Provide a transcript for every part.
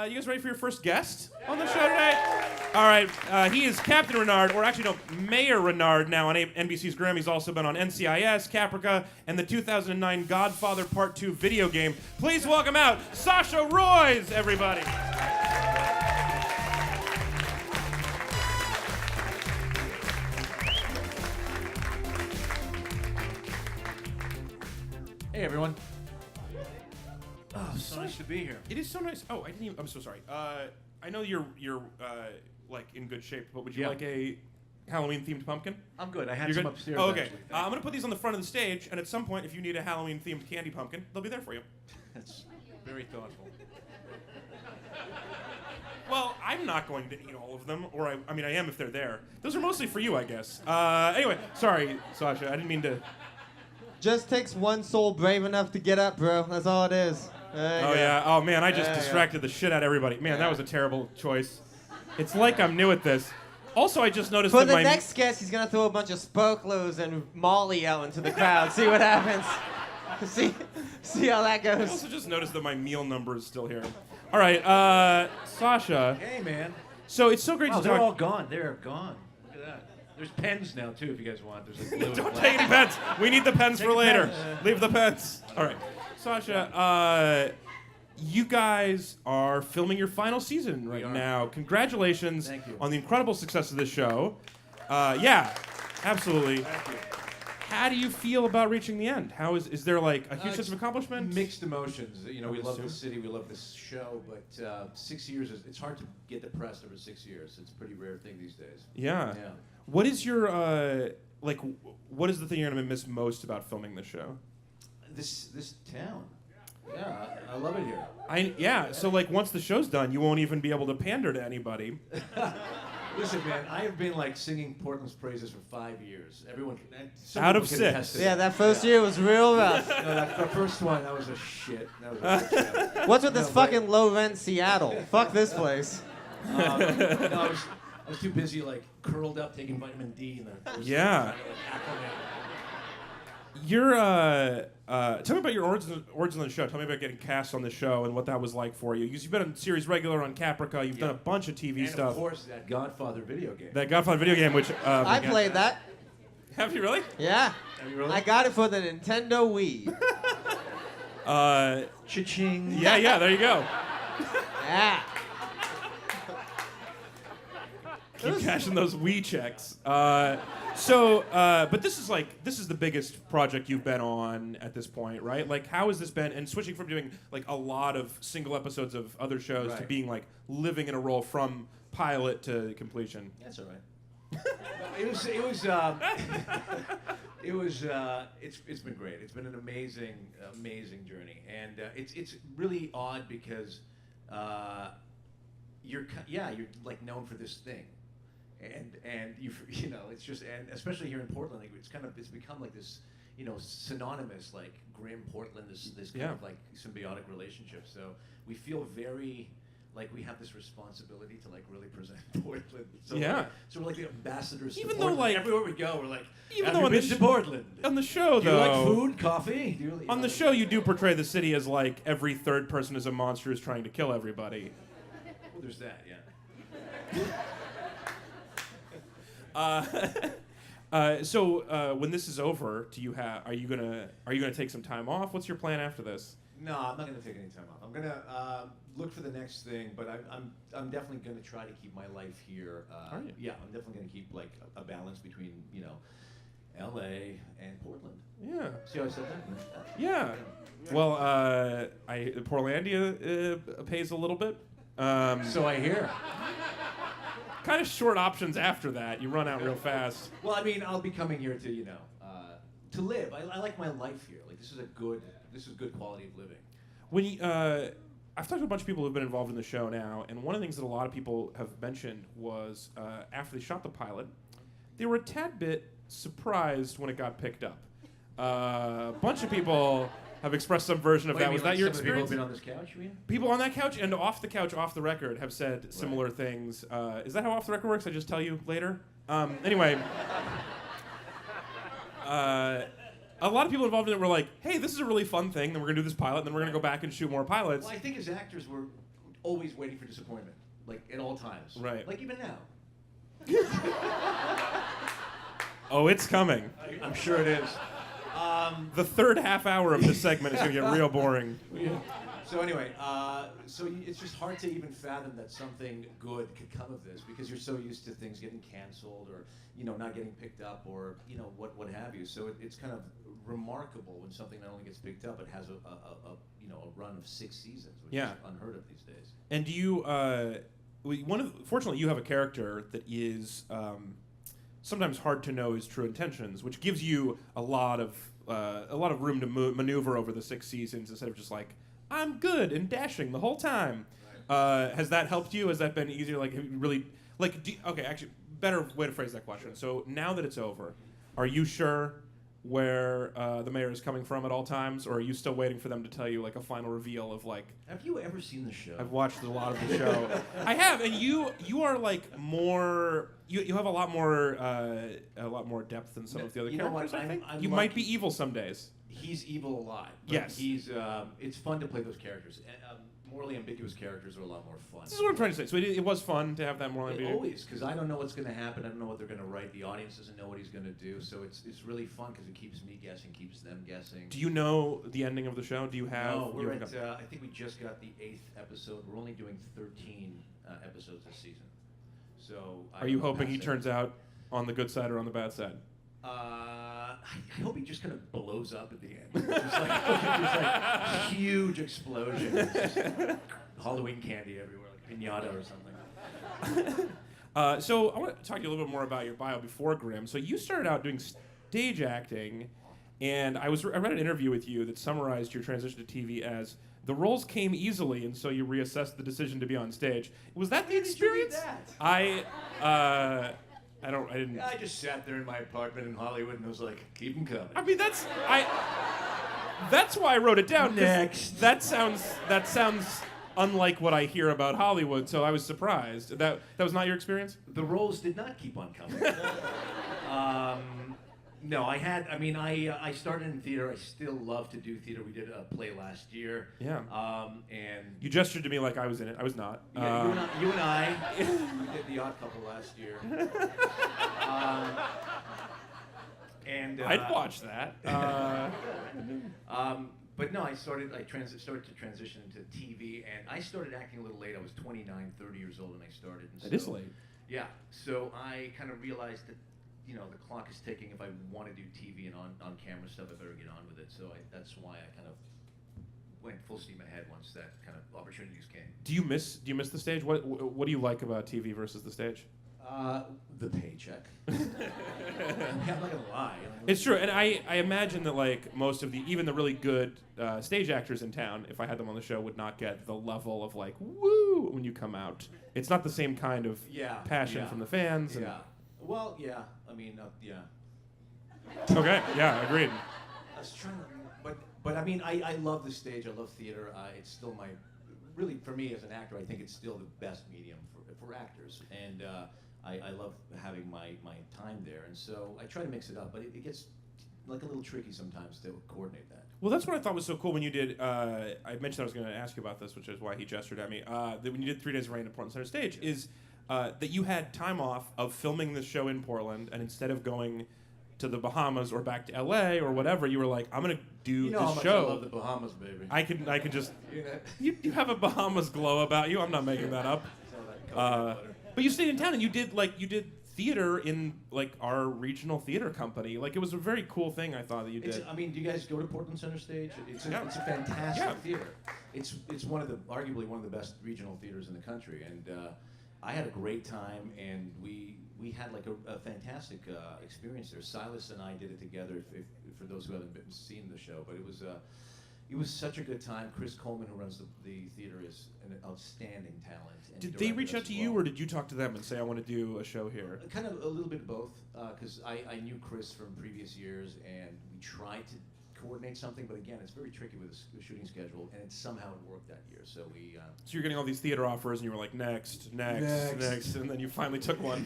You guys ready for your first guest on the show today? All right, he is Captain Renard, or actually no, Mayor Renard now on NBC's Grimm. He's also been on NCIS, Caprica, and the 2009 Godfather Part 2 video game. Please welcome out Sasha Roiz, everybody. Hey everyone. Oh, so nice to be here. It is so nice. Oh, I'm so sorry. I know you're like in good shape, but would you like a Halloween themed pumpkin? I'm good. I had You're some good? upstairs. Oh, okay. Actually. I'm gonna put these on the front of the stage, and at some point, if you need a Halloween themed candy pumpkin, they'll be there for you. That's very thoughtful. Well, I'm not going to eat all of them, or I mean, I am if they're there. Those are mostly for you, I guess. Anyway, sorry, Sasha. I didn't mean to. Just takes one soul brave enough to get up, bro. That's all it is. Oh, yeah. Oh, man, I just distracted the shit out of everybody. Man, that was a terrible choice. It's like I'm new at this. Also, I just noticed For that the next guest, he's going to throw a bunch of sparklers and Molly out into the crowd. See what happens. See how that I goes. also just noticed that my meal number is still here. All right, Sasha. Hey man. So it's so great to They're talk. all gone. They're gone. Look at that. There's pens now too, if you guys want. There's like blue and Don't black. take any pens. We need the pens Take for the later. pens. Leave the pens. All right, Sasha. You guys are filming your final season right now. Congratulations Thank you. on the incredible success of this show. Yeah, absolutely. Thank you. How do you feel about reaching the end? How is there like a huge sense of accomplishment? Mixed emotions. You know, we love assume. the city, we love this show, but 6 years it's hard to get depressed over 6 years. It's a pretty rare thing these days. Yeah. Yeah. What is your what is the thing you're gonna miss most about filming the show? This town. Yeah, I love it here. Yeah. So like once the show's done, you won't even be able to pander to anybody. Listen, man, I have been like singing Portland's praises for 5 years. Everyone some Out of people can 6. attest to Yeah, that first year was real rough. No, the first one, that was a shit. That was a shit. What's with this No, but- fucking low-rent Seattle? Fuck this place. No, I was too busy like curled up taking vitamin D in the first Yeah. trying to, like, acclimate. You're tell me about your origin on the show. Tell me about getting cast on the show and what that was like for you. You've been on series regular on Caprica. You've done a bunch of TV And stuff. of course, that Godfather video game. That Godfather video game, which I played that. Have you really? Yeah. Have you really? I got it for the Nintendo Wii. Cha-ching. Yeah. There you go. Yeah. Keep cashing those Wii checks. But this is the biggest project you've been on at this point, right? Like, how has this been? And switching from doing like a lot of single episodes of other shows to Right. being like living in a role from pilot to completion. That's all right. It's been great. It's been an amazing journey, and it's really odd because you're like known for this thing, and you know it's just, and especially here in Portland, like, it's become like this, you know, synonymous, like Grimm Portland, this kind of like symbiotic relationship. So we feel very like we have this responsibility to like really present Portland. So Yeah. we're like the ambassadors. Even to though, Portland. like- everywhere we go, we're like, Even have though you on the been to Portland? On the show, Do you though, like food, coffee? Do you, on the show, you do portray the city as like every third person is a monster who's trying to kill everybody. Well, there's that, yeah. So when this is over, are you gonna take some time off? What's your plan after this? No, I'm not gonna take any time off. I'm gonna look for the next thing, but I'm definitely gonna try to keep my life here. Are you? Yeah, I'm definitely gonna keep like a balance between, you know, L.A. and Portland. Yeah. See how I said that? Yeah. Well, Portlandia pays a little bit. So I hear. Kind of short options after that. You run out real fast. Well, I mean, I'll be coming here to, you know, to live. I like my life here. Like this is good quality of living. When you, I've talked to a bunch of people who've been involved in the show now, and one of the things that a lot of people have mentioned was after they shot the pilot, they were a tad bit surprised when it got picked up. A bunch of people have expressed some version of that. Was that your experience? People have been on this couch, you mean? People on that couch and off the couch, off the record, have said similar things. Is that how off the record works? I just tell you later? Anyway. A lot of people involved in it were like, hey, this is a really fun thing, then we're going to do this pilot, then we're going to go back and shoot more pilots. Well, I think as actors, we're always waiting for disappointment, like at all times. Right. Like even now. Oh, it's coming. I'm sure it is. The third half hour of this segment is going to get real boring. So anyway, it's just hard to even fathom that something good could come of this because you're so used to things getting canceled or not getting picked up or what have you. So it's kind of remarkable when something not only gets picked up but has a run of 6 seasons, which is unheard of these days. And do you fortunately you have a character that is sometimes hard to know his true intentions, which gives you a lot of room to maneuver over the 6 seasons instead of just like, I'm good and dashing the whole time. Right. Has that helped you? Has that been easier? Like, have you really, like, actually, better way to phrase that question. So now that it's over, are you sure where the mayor is coming from at all times, or are you still waiting for them to tell you like a final reveal of like? Have you ever seen the show? I've watched a lot of the show. I have, and you are like more. You have a lot more depth than some of the other characters. I think you might be evil some days. He's evil a lot. Yes. He's. It's fun to play those characters. Morally ambiguous characters are a lot more fun. This is what I'm trying to say. So it was fun to have that morally ambiguous. Always, because I don't know what's going to happen. I don't know what they're going to write. The audience doesn't know what he's going to do. So it's really fun because it keeps me guessing, keeps them guessing. Do you know the ending of the show? Do you have? No, we're at. I think we just got the 8th episode. We're only doing 13 episodes this season. So. Are you hoping he turns out on the good side or on the bad side? I hope he just kind of blows up at the end. Just like huge explosion. Just Halloween candy everywhere, like piñata or something. So I want to talk to you a little bit more about your bio before Grimm. So you started out doing stage acting, and I read an interview with you that summarized your transition to TV as the roles came easily, and so you reassessed the decision to be on stage. Was that the experience? I didn't. I just sat there in my apartment in Hollywood and was like, keep them coming. I mean, that's why I wrote it down. Next. That sounds unlike what I hear about Hollywood, so I was surprised. That was not your experience? The roles did not keep on coming. No, I started in theater. I still love to do theater. We did a play last year. Yeah. And you gestured to me like I was in it. I was not. Yeah, you and I we did The Odd Couple last year. I'd watch that. But no, started to transition into TV, and I started acting a little late. I was 29, 30 years old when I started. That is late. Yeah. So I kind of realized that the clock is ticking. If I want to do TV and on camera stuff, I better get on with it. So that's why I kind of went full steam ahead once that kind of opportunities came. Do you miss the stage? What do you like about TV versus the stage? The paycheck. I'm not gonna lie. It's true, and I imagine that like most of even the really good stage actors in town, if I had them on the show, would not get the level of like woo when you come out. It's not the same kind of passion from the fans. Yeah. Well, yeah. I mean, yeah. Okay. Yeah. Agreed. I was trying to, but I mean, I love the stage. I love theater. It's still really for me as an actor, I think it's still the best medium for actors, and I love having my time there. And so I try to mix it up, but it gets like a little tricky sometimes to coordinate that. Well, that's what I thought was so cool when you did. I mentioned I was going to ask you about this, which is why he gestured at me. That when you did 3 Days of Rain at Portland Center Stage, is that you had time off of filming the show in Portland, and instead of going to the Bahamas or back to LA or whatever, you were like, I'm gonna do this how much show. I love the Bahamas, baby. I could just. You have a Bahamas glow about you. I'm not making that up. But you stayed in town and you did theater in like our regional theater company. Like it was a very cool thing I thought that you did. Do you guys go to Portland Center Stage? It's a fantastic theater. It's arguably one of the best regional theaters in the country, and I had a great time, and we had like a fantastic experience there. Silas and I did it together. If for those who haven't seen the show, but it was such a good time. Chris Coleman, who runs the theater, is an outstanding talent. Did they reach out to you, or did you talk to them and say, I want to do a show here? Kind of a little bit of both, because I knew Chris from previous years, and we tried to coordinate something, but again, it's very tricky with the shooting schedule, and it somehow worked that year. So we. So you're getting all these theater offers, and you were like, next, and then you finally took one.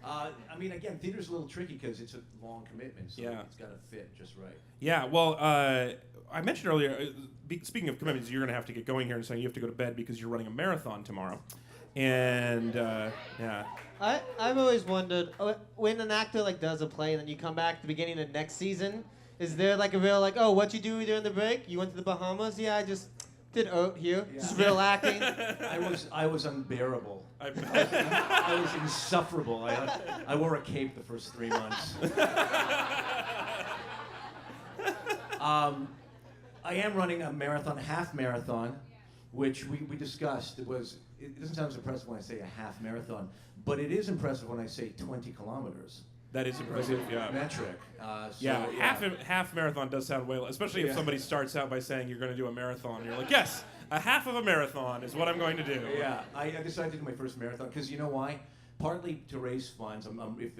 I mean, again, theater's a little tricky because it's a long commitment, so it's got to fit just right. Yeah, well, I mentioned earlier, speaking of commitments, you're going to have to get going here and saying you have to go to bed because you're running a marathon tomorrow. And, yeah. I've always wondered, when an actor like does a play and then you come back at the beginning of next season, is there like a real like, oh, what you do during the break? You went to the Bahamas? Yeah, I just did here. Yeah. Just real acting. I was unbearable. I was insufferable. I wore a cape the first 3 months. I am running a marathon, half marathon, which we discussed. It doesn't sound as impressive when I say a half marathon, but it is impressive when I say 20 kilometers. That is impressive, yeah. Metric. Half marathon does sound way, especially if somebody starts out by saying you're going to do a marathon. And you're like, yes, a half of a marathon is what I'm going to do. Yeah, I decided to do my first marathon because you know why? Partly to raise funds. If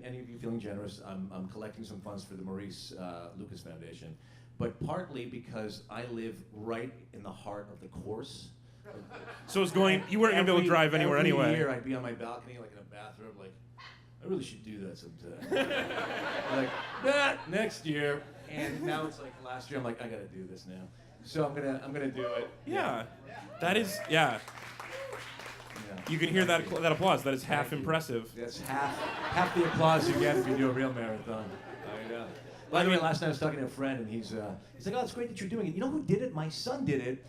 any of you feeling generous, I'm collecting some funds for the Maurice Lucas Foundation. But partly because I live right in the heart of the course. So it's going. You weren't going to be able to drive anywhere every anyway. Every year I'd be on my balcony, like in a bathrobe, like I really should do that sometime. Like next year. And now it's like last year. I'm like I gotta do this now. So I'm gonna do it. Yeah, that is yeah. You can hear that applause. That is half impressive. That's half the applause you get if you do a real marathon. I know. By the way, last night I was talking to a friend, and he's like, "Oh, it's great that you're doing it." You know who did it? My son did it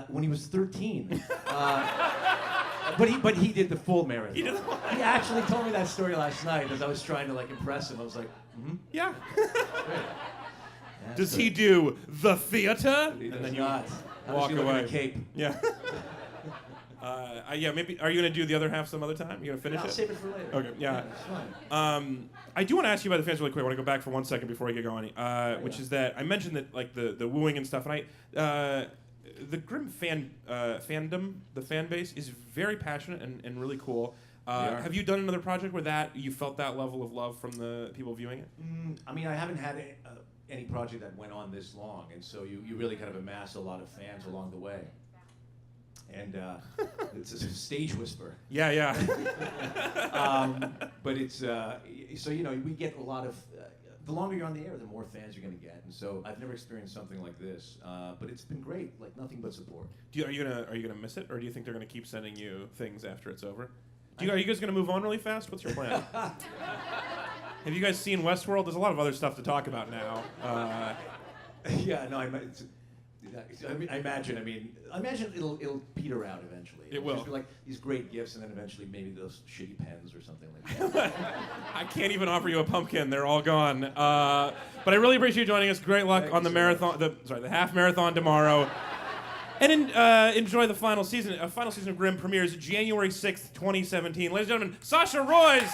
when he was 13. But he did the full marathon. He actually told me that story last night as I was trying to like impress him. I was like, yeah. Does he do the theater? He does and then not. You walk away. A cape. Yeah. Yeah, maybe. Are you gonna do the other half some other time? You gonna finish it? I'll save it for later. Okay, yeah. It's fine. I do want to ask you about the fans really quick. I want to go back for 1 second before I get going. Which is that I mentioned that like the wooing and stuff, and the Grimm fandom, the fan base is very passionate and really cool. Have you done another project where you felt that level of love from the people viewing it? I mean, I haven't had any project that went on this long, and so you really kind of amass a lot of fans along the way. And it's a stage whisper. Yeah. But it's so we get a lot of. The longer you're on the air, the more fans you're going to get, and so I've never experienced something like this. But it's been great, like nothing but support. Are you gonna miss it, or do you think they're gonna keep sending you things after it's over? Are you guys gonna move on really fast? What's your plan? Have you guys seen Westworld? There's a lot of other stuff to talk about now. Yeah, no, I imagine it'll peter out eventually. It will. Just be like these great gifts, and then eventually maybe those shitty pens or something like that. I can't even offer you a pumpkin; they're all gone. But I really appreciate you joining us. Great luck on the marathon. The half marathon tomorrow, and enjoy the final season. Final season of Grimm premieres January 6th, 2017. Ladies and gentlemen, Sasha Roiz.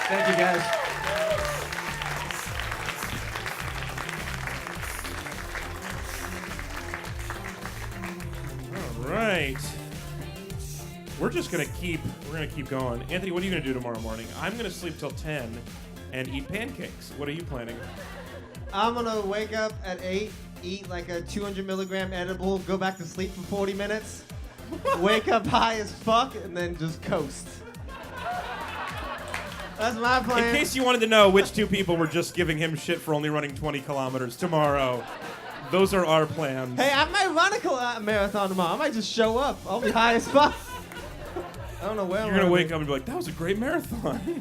Thank you, guys. Right. We're gonna keep going. Anthony, what are you gonna do tomorrow morning? I'm gonna sleep till 10 and eat pancakes. What are you planning? I'm gonna wake up at 8, eat like a 200 milligram edible, go back to sleep for 40 minutes, wake up high as fuck, and then just coast. That's my plan. In case you wanted to know which two people were just giving him shit for only running 20 kilometers tomorrow, those are our plans. Hey, I might run a marathon tomorrow. I might just show up. I'll be high as fuck. I don't know where You're gonna wake up and be like, that was a great marathon.